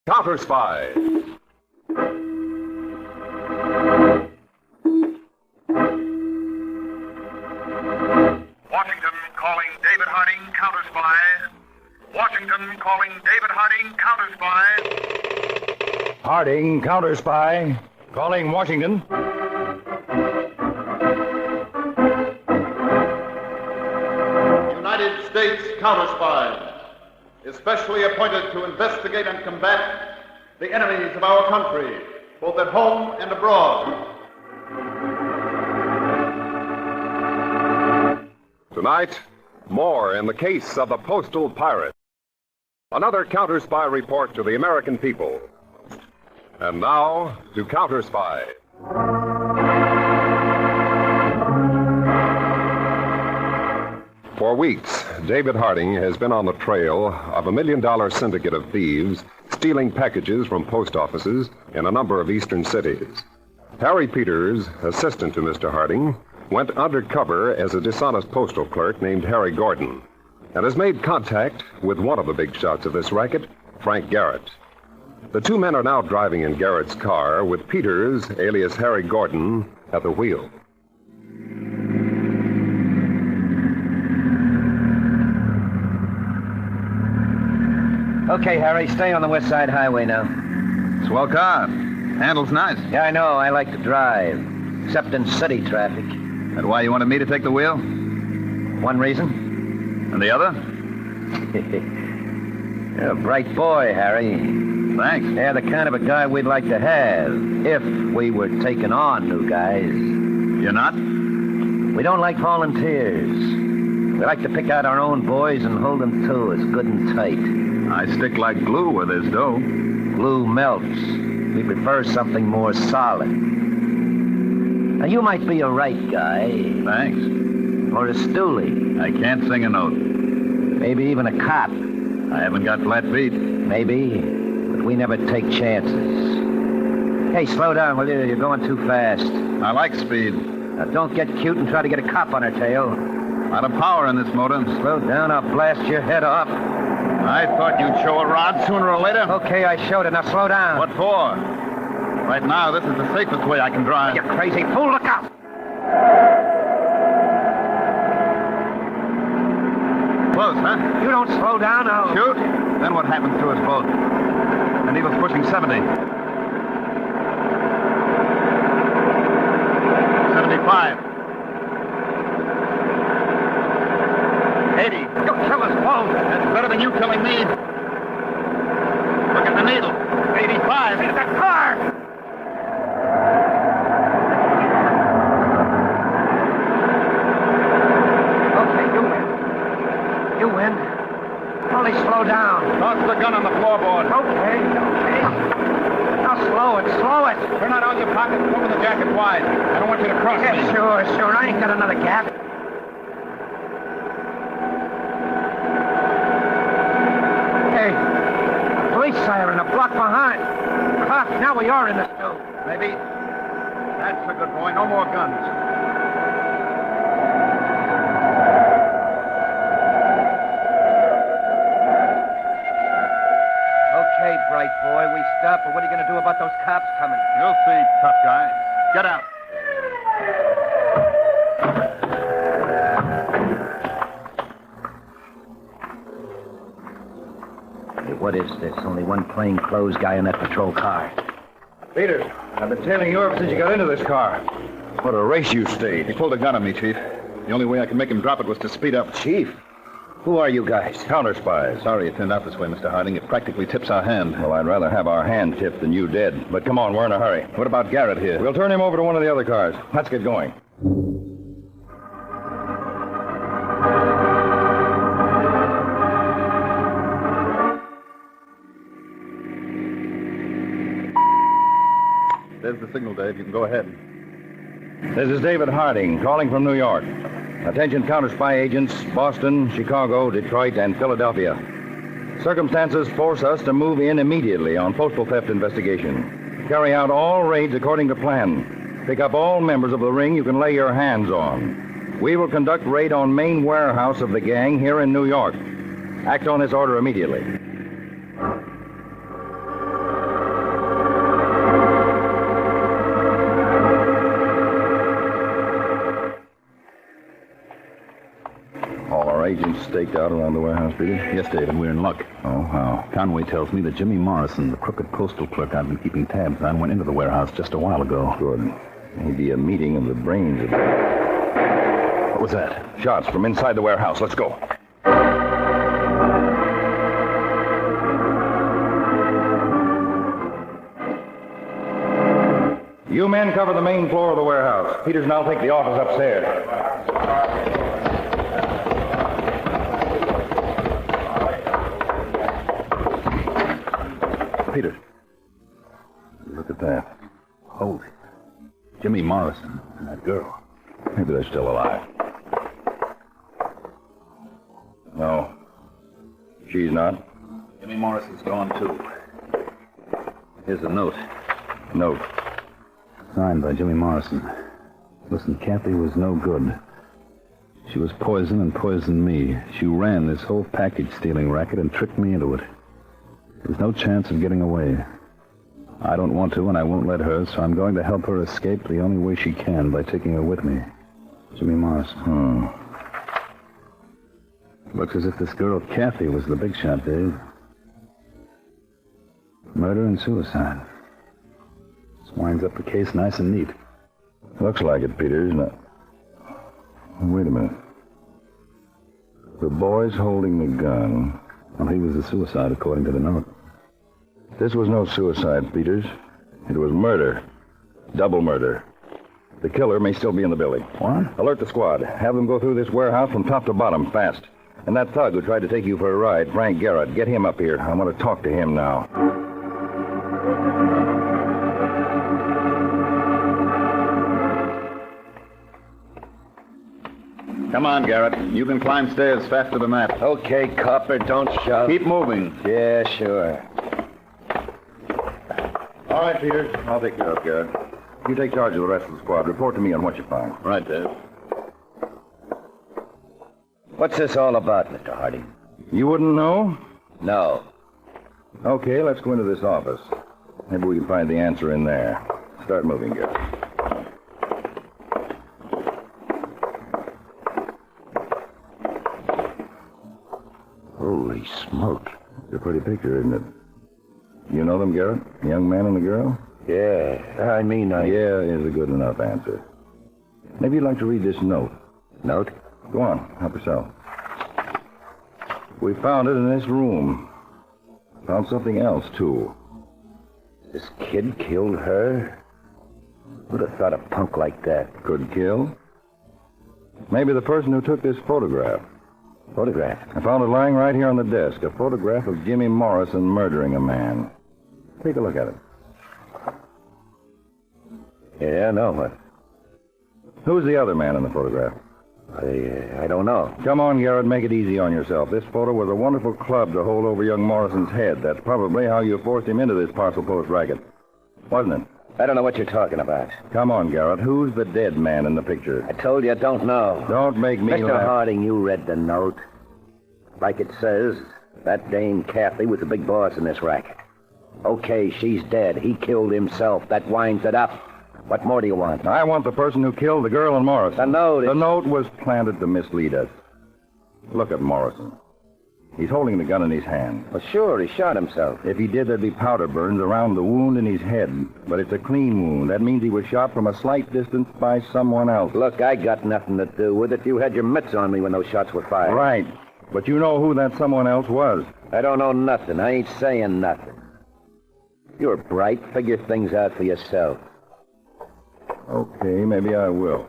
Counterspy. Washington calling David Harding, Counterspy. Washington calling David Harding, Counterspy. Harding, Counterspy. Calling Washington. United States Counterspy is specially appointed to investigate and combat the enemies of our country, both at home and abroad. Tonight, more in the case of the Postal pirate. Another Counterspy report to the American people. And now, to Counterspy. For weeks, David Harding has been on the trail of $1 million syndicate of thieves stealing packages from post offices in a number of eastern cities. Harry Peters, assistant to Mr. Harding, went undercover as a dishonest postal clerk named Harry Gordon and has made contact with one of the big shots of this racket, Frank Garrett. The two men are now driving in Garrett's car with Peters, alias Harry Gordon, at the wheel. Okay, Harry, stay on the West Side Highway now. Swell car. Handle's nice. Yeah, I know. I like to drive, except in city traffic. That why you wanted me to take the wheel? One reason? And the other? You're a bright boy, Harry. Thanks. Yeah, the kind of a guy we'd like to have if we were taking on new guys. You're not? We don't like volunteers. We like to pick out our own boys and hold them to us good and tight. I stick like glue where there's dough. Glue melts. We prefer something more solid. Now, you might be a right guy. Thanks. Or a stoolie. I can't sing a note. Maybe even a cop. I haven't got flat feet. Maybe, but we never take chances. Hey, slow down, will you? You're going too fast. I like speed. Now, don't get cute and try to get a cop on our tail. A lot of power in this motor. Slow down, I'll blast your head off. I thought you'd show a rod sooner or later. Okay, I showed it. Now slow down. What for? Right now, this is the safest way I can drive. You crazy fool, look out! Close, huh? You don't slow down, I'll... Shoot? Then what happens to us both? The needle's pushing 70. 75. 80. You'll kill us both. That's better than you killing me. Look at the needle. 85. It's a car! Okay, you win. You win. Only slow down. Toss the gun on the floorboard. Okay. Now slow it. Turn out all your pockets and open the jacket wide. I don't want you to cross me. Yeah, sure. I ain't got another gap. Hey, police siren a block behind. Now we are in the stew. Maybe. That's a good boy. No more guns. Okay, bright boy, we stop, but what are you going to do about those cops coming? You'll see, tough guy. Get out. Hey, what is this? Only one plainclothes guy in that patrol car. Peters, I've been tailing you ever since you got into this car. What a race you stayed. He pulled a gun on me, Chief. The only way I could make him drop it was to speed up. Chief, who are you guys? Counterspies. Sorry it turned out this way, Mr. Harding. It practically tips our hand. Well, I'd rather have our hand tipped than you dead. But come on, we're in a hurry. What about Garrett here? We'll turn him over to one of the other cars. Let's get going. There's the signal, Dave. You can go ahead. This is David Harding, calling from New York. Attention Counterspy agents, Boston, Chicago, Detroit, and Philadelphia. Circumstances force us to move in immediately on postal theft investigation. Carry out all raids according to plan. Pick up all members of the ring you can lay your hands on. We will conduct raid on main warehouse of the gang here in New York. Act on this order immediately. staked out around the warehouse, Peter? Yes, Dave, and we're in luck. Oh, how? Conway tells me that Jimmy Morrison, the crooked postal clerk I've been keeping tabs on, went into the warehouse just a while ago. Good. Maybe a meeting of the brains of... What was that? Shots from inside the warehouse. Let's go. You men cover the main floor of the warehouse. Peters and I'll take the office upstairs. Peters. Look at that. Holy. Jimmy Morrison and that girl. Maybe they're still alive. No. She's not. Jimmy Morrison's gone, too. Here's a note. Note. Signed by Jimmy Morrison. Listen, Kathy was no good. She was poison and poisoned me. She ran this whole package-stealing racket and tricked me into it. There's no chance of getting away. I don't want to, and I won't let her, so I'm going to help her escape the only way she can, by taking her with me. Jimmy Morrison. Looks as if this girl, Kathy, was the big shot, Dave. Murder and suicide. This winds up the case nice and neat. Looks like it, Peters. Now, wait a minute. The boy's holding the gun. Well, he was a suicide, according to the note. This was no suicide, Peters. It was murder. Double murder. The killer may still be in the building. What? Alert the squad. Have them go through this warehouse from top to bottom, fast. And that thug who tried to take you for a ride, Frank Garrett, get him up here. I want to talk to him now. Come on, Garrett. You can climb stairs faster than that. Okay, copper, don't shove. Keep moving. Yeah, sure. All right, Peters. I'll take care of Garrett. You take charge of the rest of the squad. Report to me on what you find. Right, Dave. What's this all about, Mr. Harding? You wouldn't know? No. Okay, let's go into this office. Maybe we can find the answer in there. Start moving, Garrett. Holy smoke. It's a pretty picture, isn't it? You know them, Garrett? The young man and the girl? Yeah, Yeah is a good enough answer. Maybe you'd like to read this note. Note? Go on, help yourself. We found it in this room. Found something else, too. This kid killed her? Who'd have thought a punk like that? Could kill? Maybe the person who took this photograph. Photograph? I found it lying right here on the desk. A photograph of Jimmy Morrison murdering a man. Take a look at it. Yeah, no, what? Who's the other man in the photograph? I don't know. Come on, Garrett, make it easy on yourself. This photo was a wonderful club to hold over young Morrison's head. That's probably how you forced him into this parcel post racket. Wasn't it? I don't know what you're talking about. Come on, Garrett. Who's the dead man in the picture? I told you I don't know. Don't make me Mr. laugh. Harding, you read the note. Like it says, that dame Kathy was the big boss in this racket. Okay, she's dead. He killed himself. That winds it up. What more do you want? I want the person who killed the girl and Morrison. The note. The note was planted to mislead us. Look at Morrison. He's holding the gun in his hand. Well, sure, he shot himself. If he did, there'd be powder burns around the wound in his head. But it's a clean wound. That means he was shot from a slight distance by someone else. Look, I got nothing to do with it. You had your mitts on me when those shots were fired. Right. But you know who that someone else was. I don't know nothing. I ain't saying nothing. You're bright. Figure things out for yourself. Okay, maybe I will.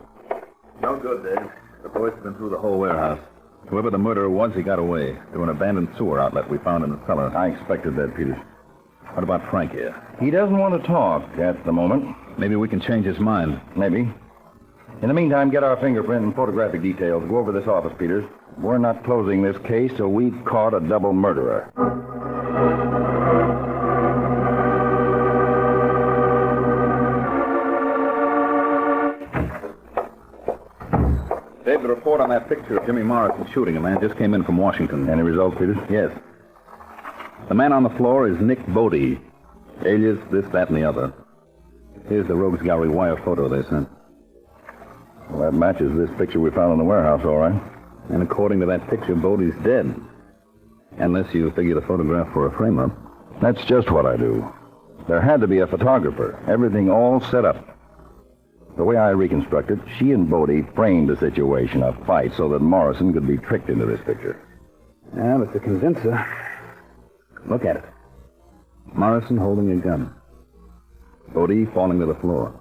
No good, Dave. The boys have been through the whole warehouse. Whoever the murderer was, he got away to an abandoned sewer outlet we found in the cellar. I expected that, Peters. What about Frank here? He doesn't want to talk at the moment. Maybe we can change his mind. Maybe. In the meantime, get our fingerprint and photographic details. Go over this office, Peters. We're not closing this case till we've caught a double murderer. Dave, the report on that picture of Jimmy Morrison shooting a man just came in from Washington. Any results, Peters? Yes. The man on the floor is Nick Bodie, alias this, that, and the other. Here's the Rogues Gallery wire photo they sent. Well, that matches this picture we found in the warehouse, all right. And according to that picture, Bodie's dead. Unless you figure the photograph for a frame-up. That's just what I do. There had to be a photographer. Everything all set up. The way I reconstruct it, she and Bodie framed the situation, a fight, so that Morrison could be tricked into this picture. Yeah, but to convince her... Look at it. Morrison holding a gun. Bodie falling to the floor.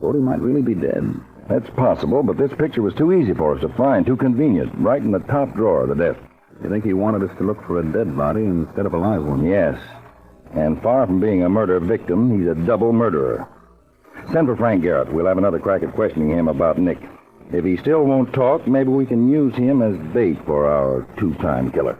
Bodie might really be dead. That's possible, but this picture was too easy for us to find, too convenient, right in the top drawer of the desk. You think he wanted us to look for a dead body instead of a live one? Yes. And far from being a murder victim, he's a double murderer. Send for Frank Garrett. We'll have another crack at questioning him about Nick. If he still won't talk, maybe we can use him as bait for our two-time killer.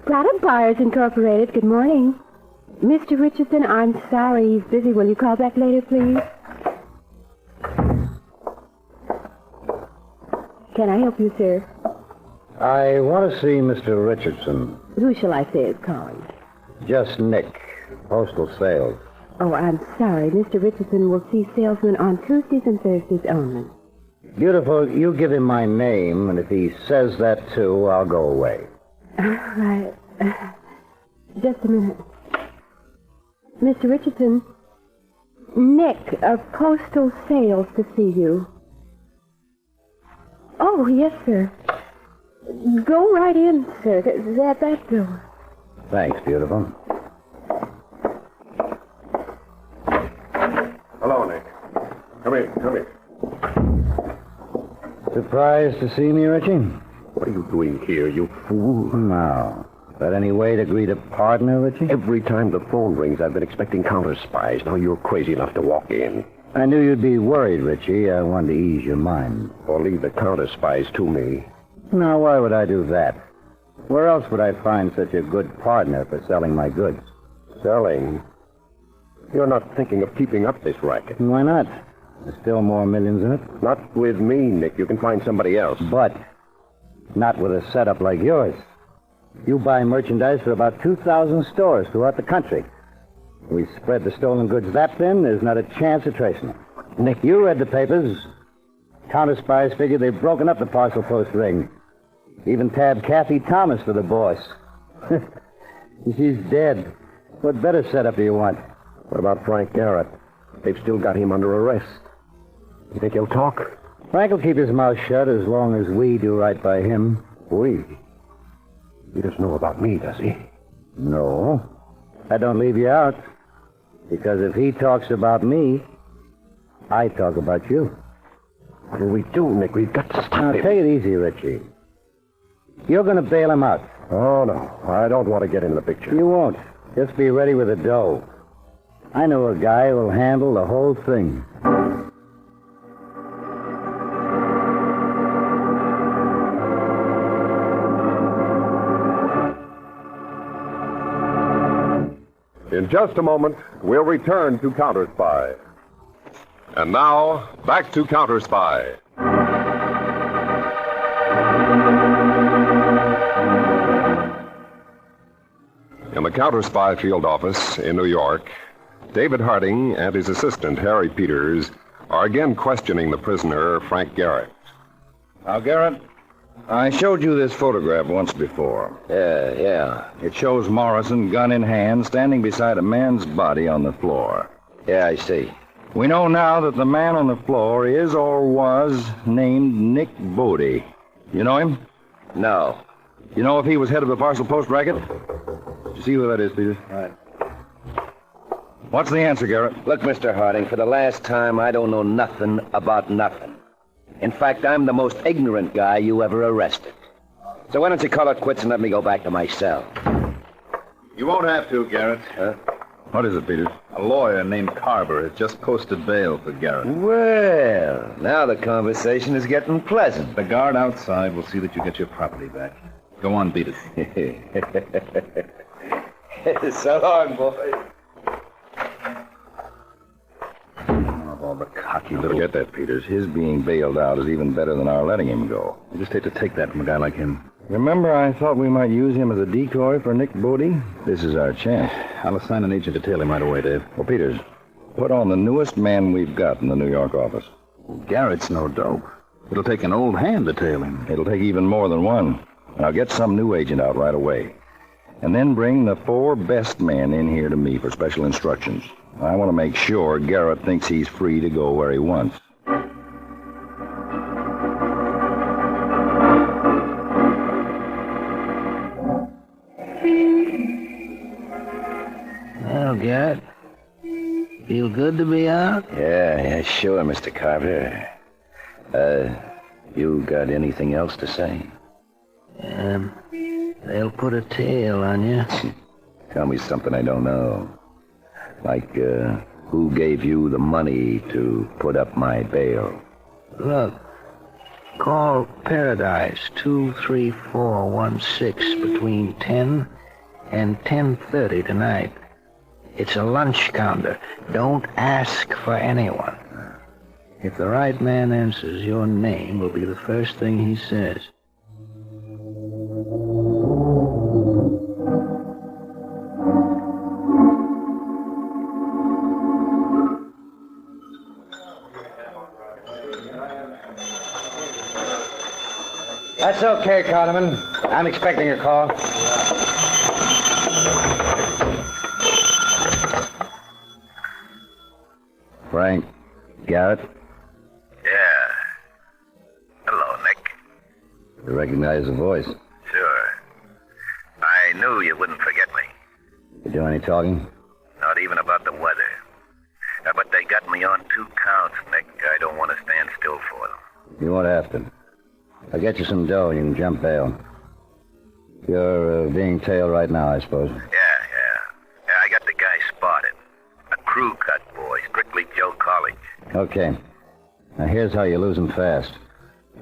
Product Buyers Incorporated, good morning. Mr. Richardson, I'm sorry he's busy. Will you call back later, please? Can I help you, sir? I want to see Mr. Richardson. Who shall I say is calling? Just Nick, Postal Sales. Oh, I'm sorry. Mr. Richardson will see salesmen on Tuesdays and Thursdays only. Beautiful, you give him my name, and if he says that too, I'll go away. All right. Just a minute. Mr. Richardson, Nick of Postal Sales to see you. Oh, yes, sir. Go right in, sir. That door. Thanks, beautiful. Hello, Nick. Come in. Surprised to see me, Richie? What are you doing here, you fool? No. That any way to greet a partner, Richie? Every time the phone rings, I've been expecting counterspies. Now you're crazy enough to walk in. I knew you'd be worried, Richie. I wanted to ease your mind. Or leave the counterspies to me. Now, why would I do that? Where else would I find such a good partner for selling my goods? Selling? You're not thinking of keeping up this racket. Why not? There's still more millions in it. Not with me, Nick. You can find somebody else. But not with a setup like yours. You buy merchandise for about 2,000 stores throughout the country. We spread the stolen goods that thin, there's not a chance of tracing them. Nick, you read the papers. Counterspies figure they've broken up the parcel post ring. Even tabbed Kathy Thomas for the boss. She's dead. What better setup do you want? What about Frank Garrett? They've still got him under arrest. You think he'll talk? Frank will keep his mouth shut as long as we do right by him. We? He doesn't know about me, does he? No. That don't leave you out. Because if he talks about me, I talk about you. What do we do, Nick? We've got to stop Now, him. take it easy, Richie. You're going to bail him out. Oh, no. I don't want to get into the picture. You won't. Just be ready with the dough. I know a guy who'll handle the whole thing. In just a moment, we'll return to Counterspy. And now, back to Counterspy. In the Counterspy field office in New York, David Harding and his assistant, Harry Peters, are again questioning the prisoner, Frank Garrett. Now, Garrett, I showed you this photograph once before. Yeah. It shows Morrison, gun in hand, standing beside a man's body on the floor. Yeah, I see. We know now that the man on the floor is or was named Nick Bodie. You know him? No. You know if he was head of the parcel post racket? You see who that is, Peters? Right. What's the answer, Garrett? Look, Mr. Harding, for the last time, I don't know nothing about nothing. In fact, I'm the most ignorant guy you ever arrested. So why don't you call it quits and let me go back to my cell? You won't have to, Garrett. Huh? What is it, Peters? A lawyer named Carver has just posted bail for Garrett. Well, now the conversation is getting pleasant. The guard outside will see that you get your property back. Go on, beat it. So long, boys. Oh, the cocky little... Forget that, Peters. His being bailed out is even better than our letting him go. You just hate to take that from a guy like him. Remember I thought we might use him as a decoy for Nick Bodie? This is our chance. I'll assign an agent to tail him right away, Dave. Well, Peters, put on the newest man we've got in the New York office. Garrett's no dope. It'll take an old hand to tail him. It'll take even more than one. I'll get some new agent out right away. And then bring the 4 best men in here to me for special instructions. I want to make sure Garrett thinks he's free to go where he wants. Well, Garrett, feel good to be out? Yeah, sure, Mr. Carter. You got anything else to say? They'll put a tail on you. Tell me something I don't know. Like, who gave you the money to put up my bail? Look, call Paradise 23416 between 10 and 10:30 tonight. It's a lunch counter. Don't ask for anyone. If the right man answers, your name will be the first thing he says. That's okay, Carterman. I'm expecting a call. Frank, Garrett? Yeah. Hello, Nick. You recognize the voice? Sure. I knew you wouldn't forget me. You do any talking? Not even about the weather. But they got me on 2 counts, Nick. I don't want to stand still for them. You won't have to. I'll get you some dough and you can jump bail. You're being tailed right now, I suppose. Yeah, I got the guy spotted. A crew cut boy, strictly Joe College. Okay. Now, here's how you lose him fast.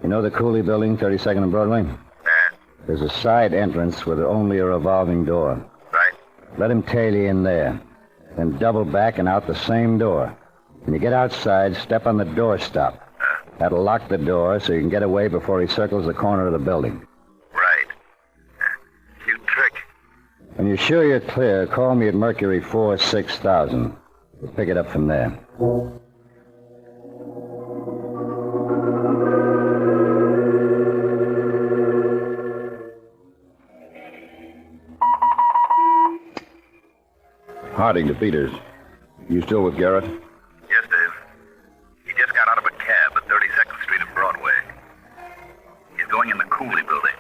You know the Cooley building, 32nd and Broadway? Yeah? There's a side entrance with only a revolving door. Right. Let him tail you in there. Then double back and out the same door. When you get outside, step on the doorstop. That'll lock the door so you can get away before he circles the corner of the building. Right. Cute trick. When you're sure you're clear, call me at Mercury 46000. We'll pick it up from there. Harding to Peters. You still with Garrett? Yes, Dave. He just got out of a cab at 32nd Street and Broadway. He's going in the Cooley building.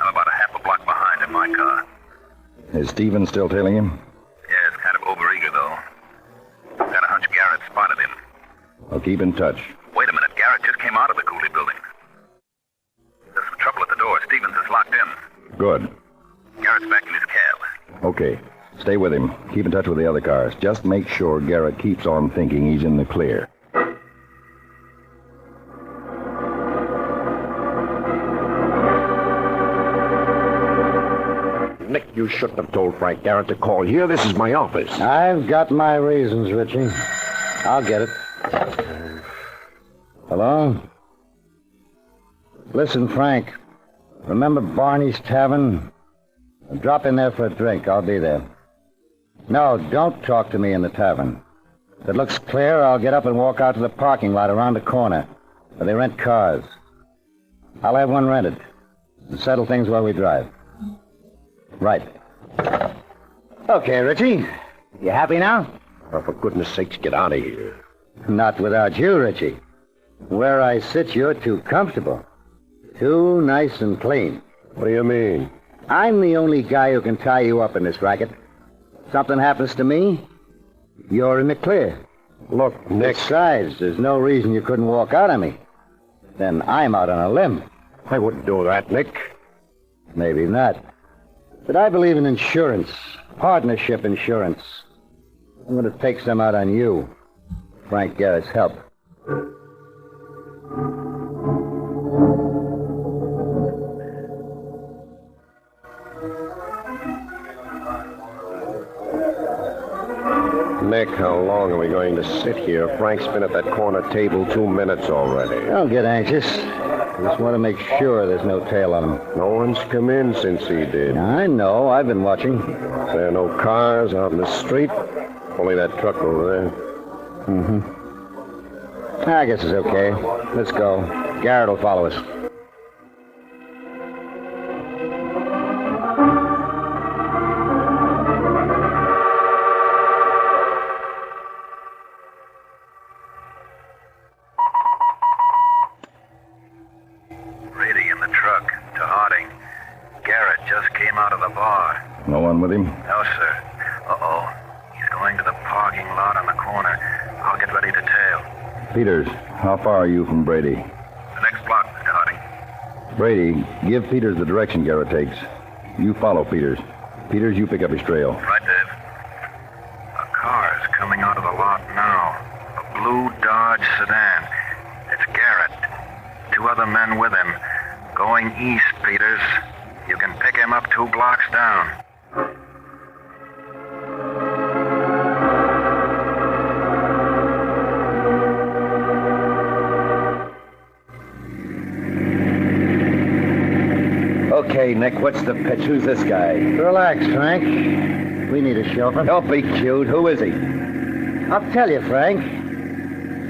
I'm about a half a block behind in my car. Is Stephen still tailing him? Yeah, it's kind of overeager, though. Got a hunch Garrett spotted him. I'll keep in touch. Wait a minute. Garrett just came out of the Cooley building. There's some trouble at the door. Stevens is locked in. Good. Garrett's back in his cab. Okay. Stay with him. Keep in touch with the other cars. Just make sure Garrett keeps on thinking he's in the clear. Nick, you shouldn't have told Frank Garrett to call here. This is my office. I've got my reasons, Richie. I'll get it. Hello? Listen, Frank. Remember Barney's Tavern? Drop in there for a drink. I'll be there. No, don't talk to me in the tavern. If it looks clear, I'll get up and walk out to the parking lot around the corner, where they rent cars. I'll have one rented and settle things while we drive. Right. Okay, Richie. You happy now? Oh, for goodness sakes, get out of here. Not without you, Richie. Where I sit, you're too comfortable. Too nice and clean. What do you mean? I'm the only guy who can tie you up in this racket. Something happens to me, you're in the clear. Look, Nick. Besides, there's no reason you couldn't walk out on me. Then I'm out on a limb. I wouldn't do that, Nick. Maybe not. But I believe in insurance. Partnership insurance. I'm going to take some out on you. Frank Garrett's help. Nick, how long long are we going to sit here? Frank's been at that corner table 2 minutes already. Don't get anxious. I just want to make sure there's no tail on him. No one's come in since he did. I know. I've been watching. There are no cars out in the street. Only that truck over there. Mm-hmm. I guess it's okay. Let's go. Garrett will follow us. Brady in the truck to Harding. Garrett just came out of the bar. No one with him? No, sir. Uh-oh. He's going to the parking lot on the corner. I'll get ready to tail. Peters, how far are you from Brady? The next block, Mr. Harding. Brady, give Peters the direction Garrett takes. You follow Peters. Peters, you pick up his trail. Right, Dave. A car's coming out of the lot now. A blue Dodge sedan. It's Garrett. 2 other men with him. Going east, Peters. You can pick him up 2 blocks down. Okay, Nick, what's the pitch? Who's this guy? Relax, Frank. We need a chauffeur. Don't be cute. Who is he? I'll tell you, Frank.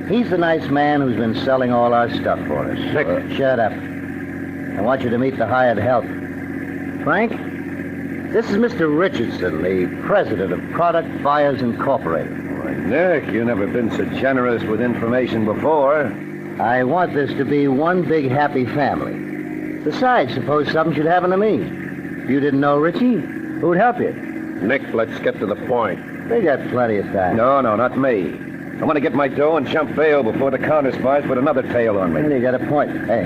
He's the nice man who's been selling all our stuff for us. Nick. Shut up. I want you to meet the hired help. Frank, this is Mr. Richardson, the president of Product Buyers Incorporated. Why, Nick, you've never been so generous with information before. I want this to be one big happy family. Besides, suppose something should happen to me. If you didn't know Richie, who'd help you? Nick, let's get to the point. They got plenty of time. No, not me. I want to get my dough and jump bail before the counterspies put another tail on me. Well, you got a point. Hey,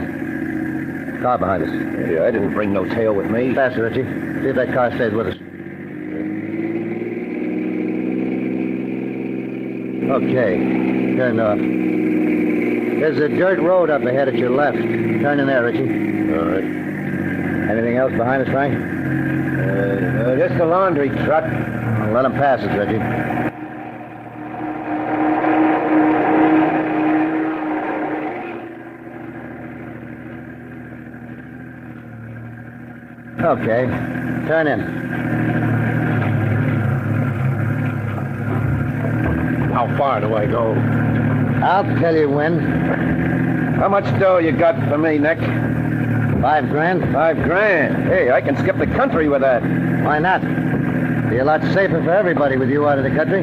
car behind us. Yeah, I didn't bring no tail with me. Faster, Richie. See if that car stays with us. Okay, turn off. There's a dirt road up ahead at your left. Turn in there, Richie. All right. Anything else behind us, Frank? Just a laundry truck. Well, let him pass us, Reggie. Okay, turn in. How far do I go? I'll tell you when. How much dough you got for me, Nick? $5 grand? $5 grand. Hey, I can skip the country with that. Why not? Be a lot safer for everybody with you out of the country.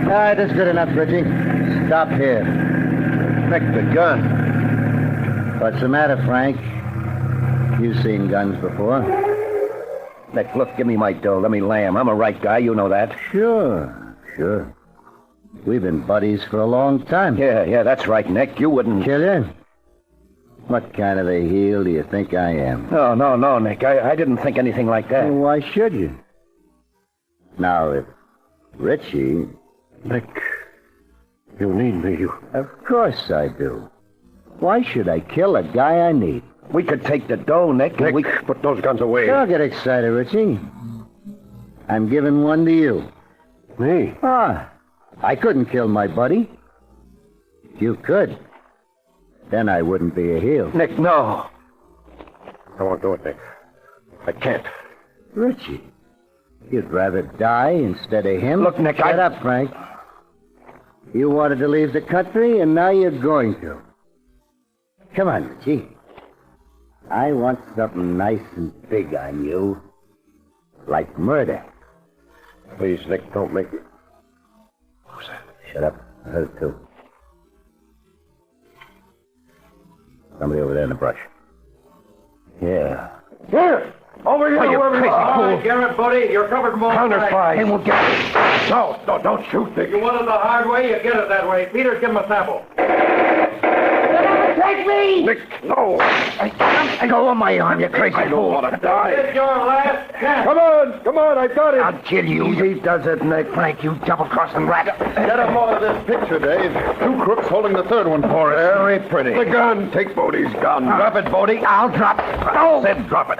All right, that's good enough, Richie. Stop here. Nick, the gun. What's the matter, Frank? You've seen guns before. Nick, look, give me my dough. Let me lay 'em. I'm a right guy. You know that. Sure. We've been buddies for a long time. Yeah, that's right, Nick. You wouldn't... Kill you? What kind of a heel do you think I am? No, Nick. I didn't think anything like that. Well, why should you? Now, if Richie... Nick, you need me. Of course I do. Why should I kill a guy I need? We could take the dough, Nick. Nick, put those guns away. Don't get excited, Richie. I'm giving one to you. Me? I couldn't kill my buddy. If you could, then I wouldn't be a heel. Nick, no. I won't do it, Nick. I can't. Richie, you'd rather die instead of him? Look, Nick, Shut up, Frank. You wanted to leave the country, and now you're going to. Come on, Richie. I want something nice and big on you. Like murder. Please, Nick, don't make me... Who's that? Shut up. I heard it, too. Somebody over there in the brush. Yeah. Here! Over here, whoever you are. Garrett, buddy, you're covered from all Counterspy. Hey, we'll get it. No, don't shoot, Nick. You want it the hard way, you get it that way. Peters, give him a sample. Take me! Nick, no. I go on my arm, you crazy I don't fool. want to die. This is your last chance. Come on, I've got it. I'll kill you. Easy does it, Nick. Frank, you double-crossing rat. Get him out of this picture, Dave. 2 crooks holding the third one for us. Very pretty. The gun. Take Bodie's gun. Drop it, Bodie. I'll drop it. I said drop it.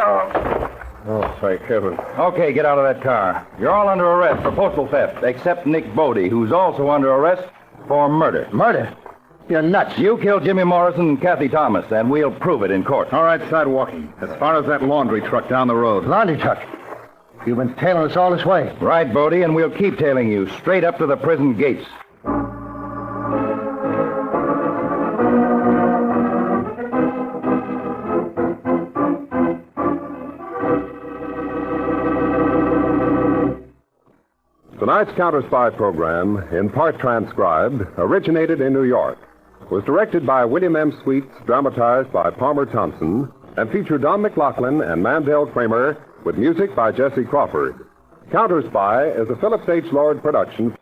Oh, thank heaven. Okay, get out of that car. You're all under arrest for postal theft, except Nick Bodie, who's also under arrest for murder. Murder? You're nuts. You killed Jimmy Morrison and Kathy Thomas, and we'll prove it in court. All right, sidewalking. As far as that laundry truck down the road. Laundry truck? You've been tailing us all this way. Right, Bodie, and we'll keep tailing you straight up to the prison gates. Tonight's Counterspy program, in part transcribed, originated in New York, was directed by William M. Sweets, dramatized by Palmer Thompson, and featured Don McLaughlin and Mandel Kramer, with music by Jesse Crawford. Counterspy is a Phillips H. Lord production.